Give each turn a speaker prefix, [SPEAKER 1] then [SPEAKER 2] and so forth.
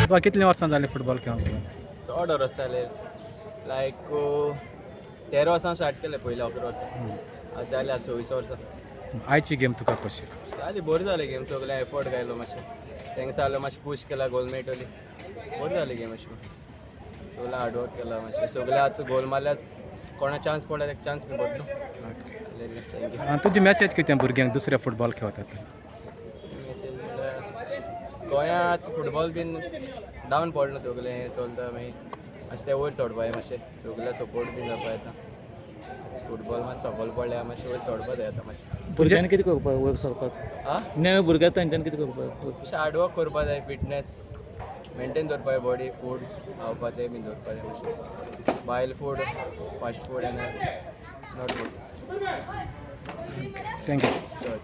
[SPEAKER 1] तुका कितलीं वर्सां जालीं फुटबॉल खेळूंक?
[SPEAKER 2] चड वर्स जाले लायक 13 वर्सां स्टार्ट केलें पयलीं 11 वर्सां आतां जाली 26 वर्सां.
[SPEAKER 1] आयची गेम तुका कशी?
[SPEAKER 2] जाली बरी जाली गेम सगळें एफर्ट घायलो मातशें तेंका जालो मातशें पुश केला गोल मेळटली बरी जाली गेम अशी सगळें हार्डवर्क केला मातशें सगळें आतां गोल मारल्यार कोणा चान्स पडला ताका चान्स बी पडलो. थँक्यू.
[SPEAKER 1] तुजी मॅसेज कितें भुरग्यांक दुसरे फुटबॉल खेळटात?
[SPEAKER 2] मेसेज म्हणल्यार गोंयांत फुटबॉल बीन डावन पडलो सगळें हें चलता मागीर मातशें तें वयर चडपा जाय मातशें सगळ्या सपोर्ट बीन जावपा येता फुटबॉल मातशें सकयल पडल्यार मातशें वयर चडपा जाय आतां मातशें
[SPEAKER 3] भुरग्यांनी कितें करपाक वयर सरपाक
[SPEAKER 2] आं
[SPEAKER 3] नवे भुरगे तांच्यानी कितें करपाक
[SPEAKER 2] मातशें हार्डवर्क करपा जाय फिटनेस मेंटेन दवरपा जाय बॉडी फूड खावपा तें बीन दवरपा जाय मातशें बायल food fast food end not good.
[SPEAKER 1] Thank you.
[SPEAKER 2] चल